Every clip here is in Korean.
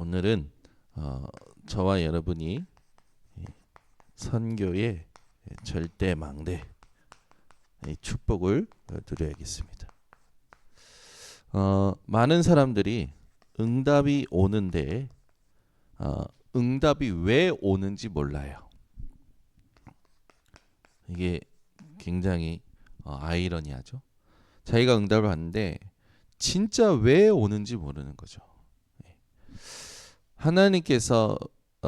오늘은 저와 여러분이 선교의 절대 망대 축복을 누려야겠습니다. 많은 사람들이 응답이 오는데 응답이 왜 오는지 몰라요. 이게 굉장히 아이러니하죠. 자기가 응답을 받는데 진짜 왜 오는지 모르는 거죠. 하나님께서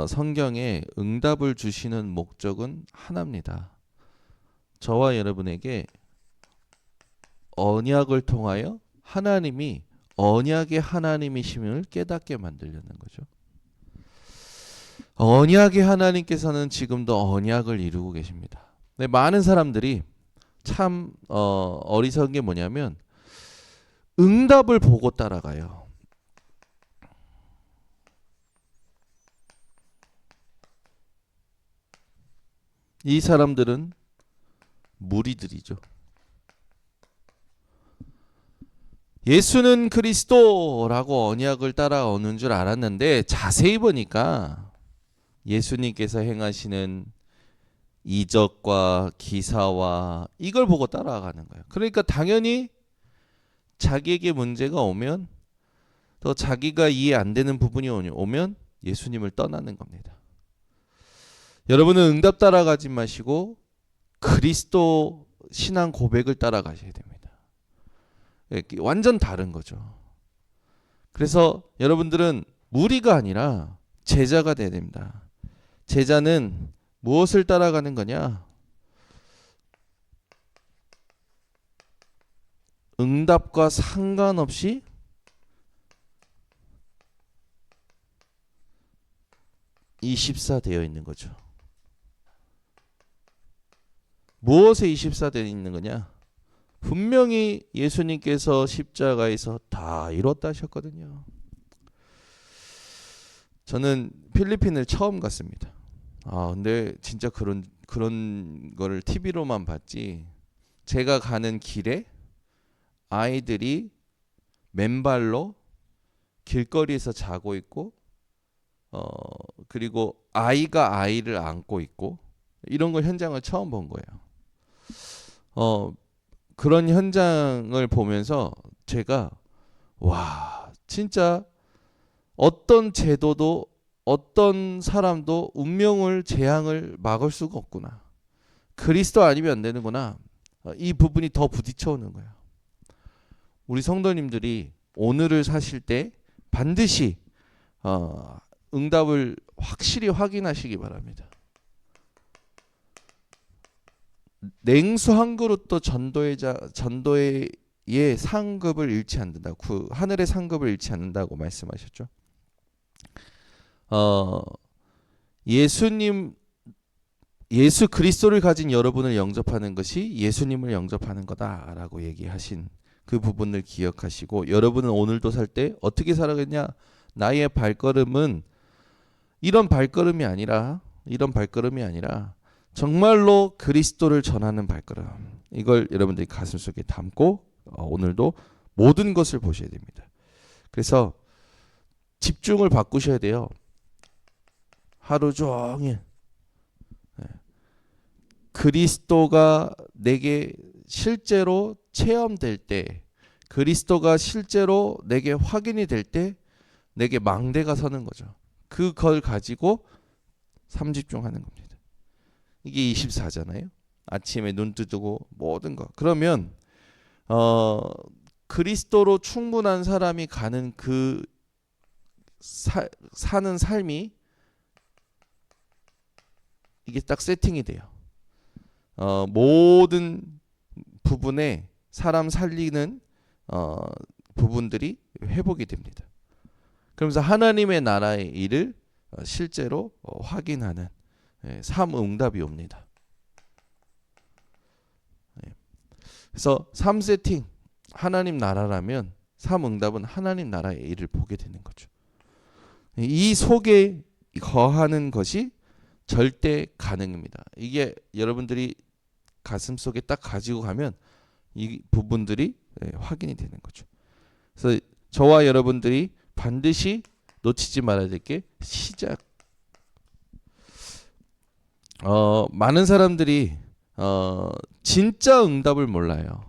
성경에 응답을 주시는 목적은 하나입니다. 저와 여러분에게 언약을 통하여 하나님이 언약의 하나님이심을 깨닫게 만들려는 거죠. 언약의 하나님께서는 지금도 언약을 이루고 계십니다. 근데 많은 사람들이 참 어리석은 게 뭐냐면 응답을 보고 따라가요. 이 사람들은 무리들이죠. 예수는 그리스도라고 언약을 따라오는 줄 알았는데 자세히 보니까 예수님께서 행하시는 이적과 기사와 이걸 보고 따라가는 거예요. 그러니까 당연히 자기에게 문제가 오면 또 자기가 이해 안 되는 부분이 오면 예수님을 떠나는 겁니다. 여러분은 응답 따라가지 마시고 그리스도 신앙 고백을 따라가셔야 됩니다. 완전 다른 거죠. 그래서 여러분들은 무리가 아니라 제자가 돼야 됩니다. 제자는 무엇을 따라가는 거냐? 응답과 상관없이 (24) 되어 있는 거죠. 무엇에 24 되어 있는 거냐? 분명히 예수님께서 십자가에서 다 이뤘다 하셨거든요. 저는 필리핀을 처음 갔습니다. 근데 진짜 그런 거를 TV로만 봤지. 제가 가는 길에 아이들이 맨발로 길거리에서 자고 있고, 그리고 아이가 아이를 안고 있고, 이런 걸 현장을 처음 본 거예요. 그런 현장을 보면서 제가 와, 진짜 어떤 제도도 어떤 사람도 운명을 재앙을 막을 수가 없구나. 그리스도 아니면 안 되는구나. 이 부분이 더 부딪혀오는 거예요. 우리 성도님들이 오늘을 사실 때 반드시 응답을 확실히 확인하시기 바랍니다. 냉수 한 그릇도 전도의 상급을 잃지 않는다. 그 하늘의 상급을 잃지 않는다고 말씀하셨죠. 예수 그리스도를 가진 여러분을 영접하는 것이 예수님을 영접하는 거다라고 얘기하신 그 부분을 기억하시고, 여러분은 오늘도 살 때 어떻게 살아가냐? 나의 발걸음은 이런 발걸음이 아니라 정말로 그리스도를 전하는 발걸음. 이걸 여러분들이 가슴속에 담고 오늘도 모든 것을 보셔야 됩니다. 그래서 집중을 바꾸셔야 돼요. 하루 종일 그리스도가 내게 실제로 체험될 때, 그리스도가 실제로 내게 확인이 될 때 내게 망대가 서는 거죠. 그걸 가지고 삼집중하는 겁니다. 이게 24잖아요. 아침에 눈 뜨고 모든 거. 그러면 그리스도로 충분한 사람이 가는 그 사는 삶이 이게 딱 세팅이 돼요. 모든 부분에 사람 살리는 부분들이 회복이 됩니다. 그러면서 하나님의 나라의 일을 실제로 확인하는 삶 응답이 옵니다. 그래서 삶 세팅 하나님 나라라면 삶 응답은 하나님 나라의 일을 보게 되는 거죠. 이 속에 거하는 것이 절대 가능입니다. 이게 여러분들이 가슴속에 딱 가지고 가면 이 부분들이 확인이 되는 거죠. 그래서 저와 여러분들이 반드시 놓치지 말아야 될 게 시작. 많은 사람들이 진짜 응답을 몰라요.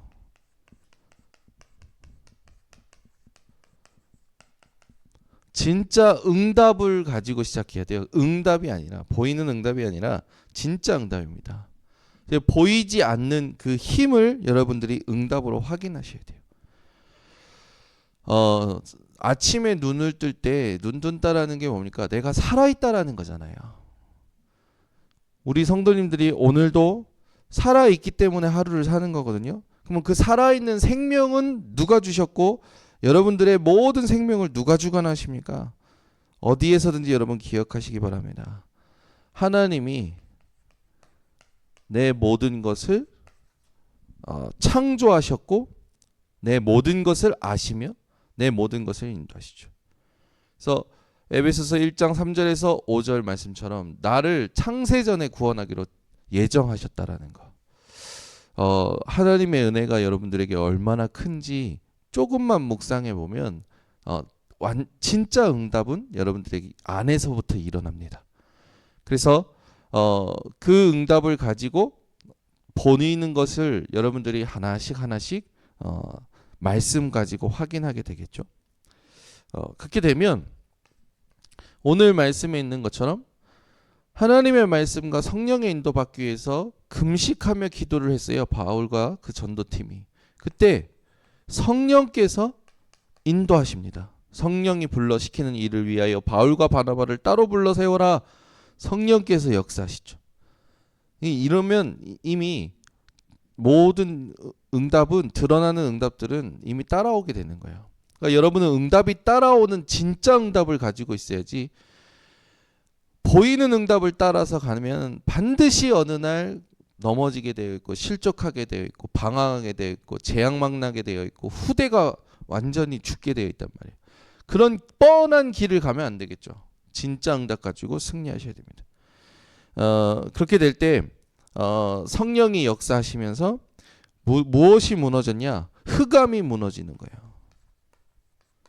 진짜 응답을 가지고 시작해야 돼요. 응답이 아니라, 보이는 응답이 아니라 진짜 응답입니다. 보이지 않는 그 힘을 여러분들이 응답으로 확인하셔야 돼요. 아침에 눈을 뜰 때 눈 뜬다라는 게 뭡니까? 내가 살아있다라는 거잖아요. 우리 성도님들이 오늘도 살아있기 때문에 하루를 사는 거거든요. 그러면 그 살아있는 생명은 누가 주셨고 여러분들의 모든 생명을 누가 주관하십니까? 어디에서든지 여러분 기억하시기 바랍니다. 하나님이 내 모든 것을 창조하셨고 내 모든 것을 아시며 내 모든 것을 인도하시죠. 그래서 에베소서 1장 3절에서 5절 말씀처럼 나를 창세전에 구원하기로 예정하셨다라는 거. 하나님의 은혜가 여러분들에게 얼마나 큰지 조금만 묵상해 보면 진짜 응답은 여러분들에게 안에서부터 일어납니다. 그래서 그 응답을 가지고 보이는 것을 여러분들이 하나씩 말씀 가지고 확인하게 되겠죠. 그렇게 되면 오늘 말씀에 있는 것처럼 하나님의 말씀과 성령의 인도받기 위해서 금식하며 기도를 했어요. 바울과 그 전도팀이. 그때 성령께서 인도하십니다. 성령이 불러 시키는 일을 위하여 바울과 바나바를 따로 불러 세워라. 성령께서 역사하시죠. 이러면 이미 모든 응답은, 드러나는 응답들은 이미 따라오게 되는 거예요. 그러니까 여러분은 응답이 따라오는 진짜 응답을 가지고 있어야지, 보이는 응답을 따라서 가면 반드시 어느 날 넘어지게 되어 있고 실족하게 되어 있고 방황하게 되어 있고 재앙망나게 되어 있고 후대가 완전히 죽게 되어 있단 말이에요. 그런 뻔한 길을 가면 안 되겠죠. 진짜 응답 가지고 승리하셔야 됩니다. 그렇게 될 때 성령이 역사하시면서 무엇이 무너졌냐? 흑암이 무너지는 거예요.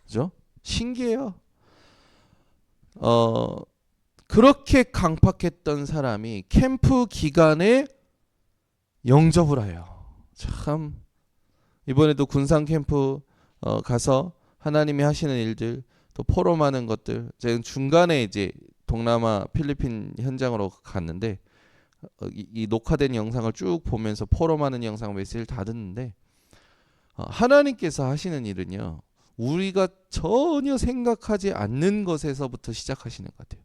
그죠? 신기해요. 그렇게 강팍했던 사람이 캠프 기간에 영접을 해요. 참, 이번에도 군산 캠프 가서 하나님이 하시는 일들, 또 포럼하는 것들, 제가 중간에 이제 동남아 필리핀 현장으로 갔는데 이 녹화된 영상을 쭉 보면서 포럼하는 영상 메시지를 다 듣는데 하나님께서 하시는 일은요, 우리가 전혀 생각하지 않는 것에서부터 시작하시는 것 같아요.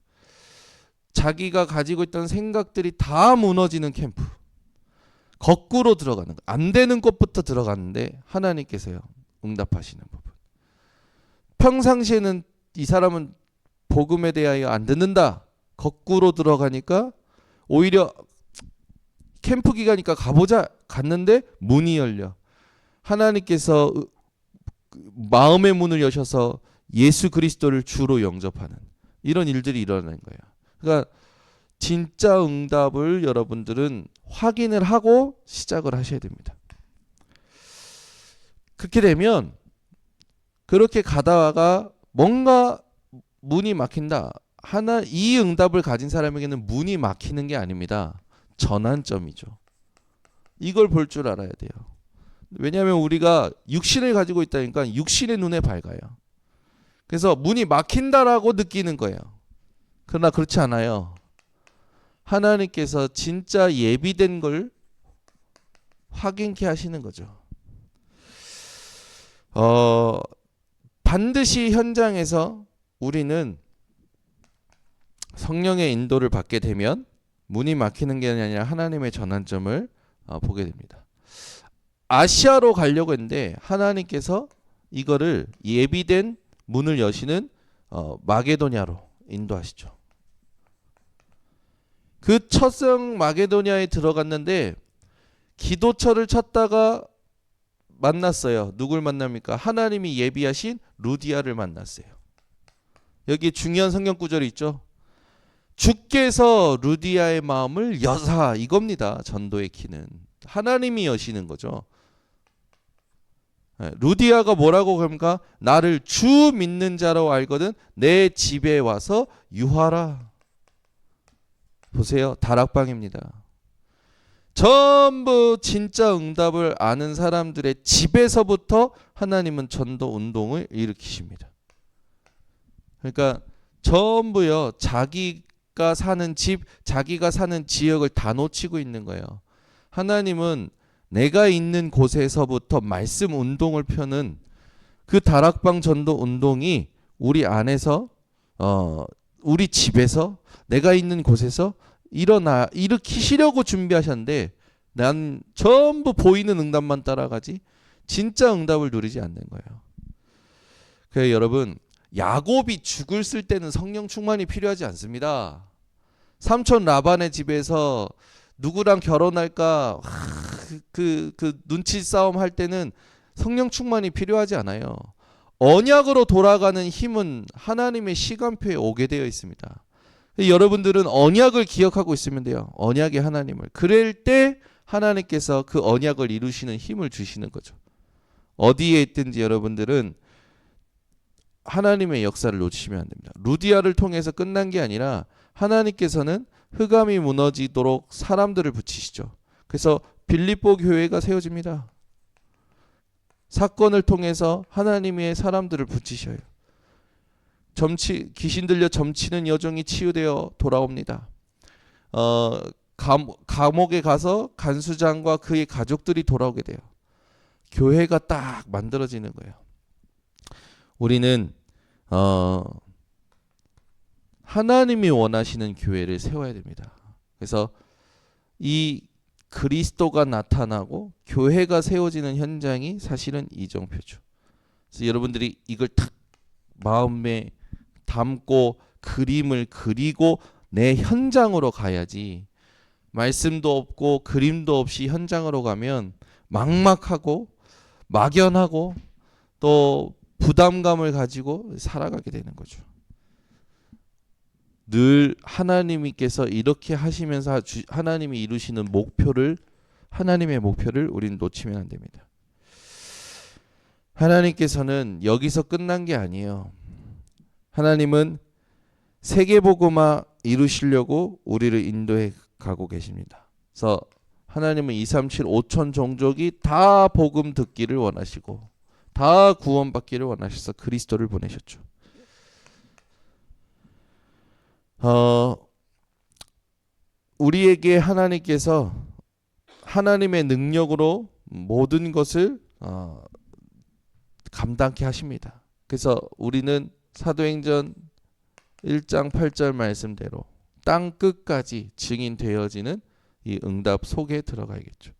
자기가 가지고 있던 생각들이 다 무너지는 캠프, 거꾸로 들어가는 거, 안 되는 곳부터 들어갔는데 하나님께서요 응답하시는 부분. 평상시에는 이 사람은 복음에 대하여 안 듣는다, 거꾸로 들어가니까 오히려 캠프 기간이니까 가보자 갔는데 문이 열려, 하나님께서 마음의 문을 여셔서 예수 그리스도를 주로 영접하는 이런 일들이 일어나는 거예요. 그러니까 진짜 응답을 여러분들은 확인을 하고 시작을 하셔야 됩니다. 그렇게 되면, 그렇게 가다가 뭔가 문이 막힌다. 이 응답을 가진 사람에게는 문이 막히는 게 아닙니다. 전환점이죠. 이걸 볼 줄 알아야 돼요. 왜냐하면 우리가 육신을 가지고 있다니까 육신의 눈에 밝아요. 그래서 문이 막힌다라고 느끼는 거예요. 그러나 그렇지 않아요. 하나님께서 진짜 예비된 걸 확인케 하시는 거죠. 반드시 현장에서 우리는 성령의 인도를 받게 되면 문이 막히는 게 아니라 하나님의 전환점을 보게 됩니다. 아시아로 가려고 했는데 하나님께서 이거를 예비된 문을 여시는 마게도냐로 인도하시죠. 그 첫성 마게도냐에 들어갔는데 기도처를 찾다가 만났어요. 누굴 만납니까? 하나님이 예비하신 루디아를 만났어요. 여기 중요한 성경 구절이 있죠. 주께서 루디아의 마음을 여사, 이겁니다. 전도의 키는 하나님이 여시는 거죠. 루디아가 뭐라고 그럽니까? 나를 주 믿는 자로 알거든 내 집에 와서 유하라. 보세요. 다락방입니다. 전부 진짜 응답을 아는 사람들의 집에서부터 하나님은 전도 운동을 일으키십니다. 그러니까 전부요. 자기가 사는 집, 자기가 사는 지역을 다 놓치고 있는 거예요. 하나님은 내가 있는 곳에서부터 말씀 운동을 펴는 그 다락방 전도 운동이 우리 안에서 우리 집에서 내가 있는 곳에서 일으키시려고 준비하셨는데 난 전부 보이는 응답만 따라가지 진짜 응답을 누리지 않는 거예요. 그래서 여러분 야곱이 죽을 쓸 때는 성령 충만이 필요하지 않습니다. 삼촌 라반의 집에서 누구랑 결혼할까 그 눈치 싸움 할 때는 성령 충만이 필요하지 않아요. 언약으로 돌아가는 힘은 하나님의 시간표에 오게 되어 있습니다. 여러분들은 언약을 기억하고 있으면 돼요. 언약의 하나님을. 그럴 때 하나님께서 그 언약을 이루시는 힘을 주시는 거죠. 어디에 있든지 여러분들은 하나님의 역사를 놓치면 안 됩니다. 루디아를 통해서 끝난 게 아니라 하나님께서는 흑암이 무너지도록 사람들을 붙이시죠. 그래서 빌립보 교회가 세워집니다. 사건을 통해서 하나님의 사람들을 붙이셔요. 귀신 들려 점치는 여종이 치유되어 돌아옵니다. 감옥에 가서 간수장과 그의 가족들이 돌아오게 돼요. 교회가 딱 만들어지는 거예요. 우리는 하나님이 원하시는 교회를 세워야 됩니다. 그래서 이 그리스도가 나타나고 교회가 세워지는 현장이 사실은 이정표죠. 그래서 여러분들이 이걸 탁 마음에 담고 그림을 그리고 내 현장으로 가야지. 말씀도 없고 그림도 없이 현장으로 가면 막막하고 막연하고 또 부담감을 가지고 살아가게 되는 거죠. 늘 하나님께서 이렇게 하시면서 하나님이 이루시는 하나님의 목표를 우리는 놓치면 안 됩니다. 하나님께서는 여기서 끝난 게 아니에요. 하나님은 세계복음화 이루시려고 우리를 인도해 가고 계십니다. 그래서 하나님은 237 5천 종족이 다 복음 듣기를 원하시고 다 구원받기를 원하셔서 그리스도를 보내셨죠. 우리에게 하나님께서 하나님의 능력으로 모든 것을 감당케 하십니다. 그래서 우리는 사도행전 1장 8절 말씀대로 땅 끝까지 증인되어지는 이 응답 속에 들어가야겠죠.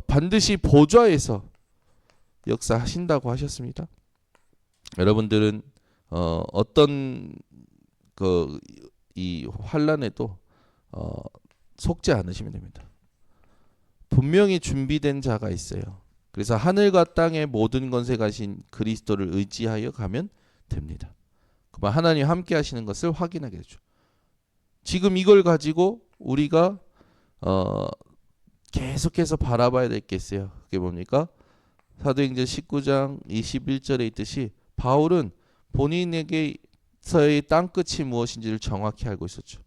반드시 보좌에서 역사하신다고 하셨습니다. 여러분들은 어떤 이 환란에도 속지 않으시면 됩니다. 분명히 준비된 자가 있어요. 그래서 하늘과 땅의 모든 권세 가신 그리스도를 의지하여 가면 됩니다. 그러면 하나님 함께 하시는 것을 확인하게 되죠. 지금 이걸 가지고 우리가 계속해서 바라봐야 될 게 있어요. 그게 뭡니까? 사도행전 19장 21절에 있듯이 바울은 본인에게서의 땅끝이 무엇인지를 정확히 알고 있었죠.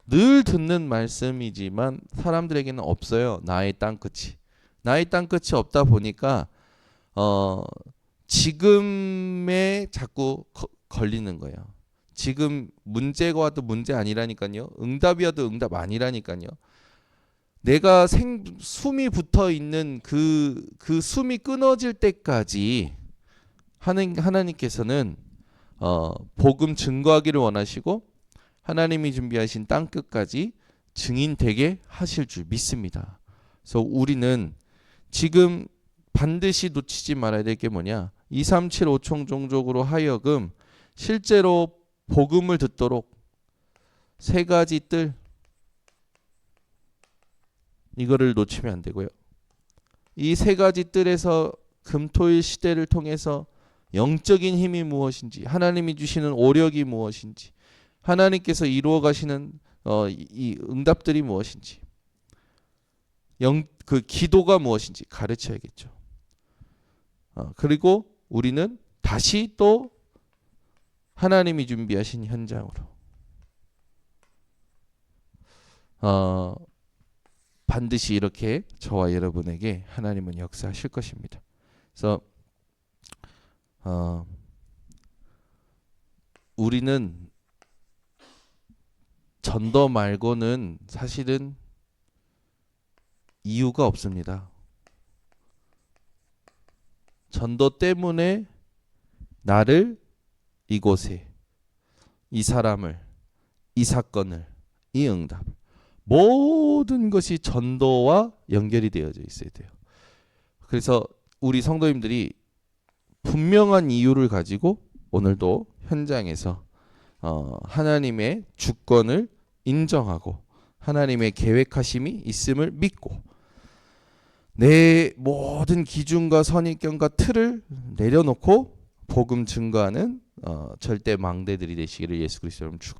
늘 듣는 말씀이지만 사람들에게는 없어요. 나의 땅끝이. 나의 땅끝이 없다 보니까 지금에 자꾸 걸리는 거예요. 지금 문제가 와도 문제 아니라니까요. 응답이 와도 응답 아니라니까요. 내가 숨이 붙어 있는 그 숨이 끊어질 때까지 하나님께서는 복음 증거하기를 원하시고 하나님이 준비하신 땅 끝까지 증인되게 하실 줄 믿습니다. 그래서 우리는 지금 반드시 놓치지 말아야 될 게 뭐냐? 237 5총 종족으로 하여금 실제로 복음을 듣도록 세 가지 뜰 이거를 놓치면 안 되고요. 이 세 가지 뜰에서 금토일 시대를 통해서 영적인 힘이 무엇인지, 하나님이 주시는 오력이 무엇인지, 하나님께서 이루어 가시는 이 응답들이 무엇인지, 그 기도가 무엇인지 가르쳐야겠죠. 그리고 우리는 다시 또 하나님이 준비하신 현장으로 반드시 이렇게 저와 여러분에게 하나님은 역사하실 것입니다. 그래서 우리는 전도 말고는 사실은 이유가 없습니다. 전도 때문에 나를 이곳에, 이 사람을, 이 사건을, 이 응답, 모든 것이 전도와 연결이 되어져 있어야 돼요. 그래서 우리 성도님들이 분명한 이유를 가지고 오늘도 현장에서 하나님의 주권을 인정하고 하나님의 계획하심이 있음을 믿고 내 모든 기준과 선입견과 틀을 내려놓고 복음 증거하는 절대 망대들이 되시기를 예수 그리스도 이름으로 축원합니다.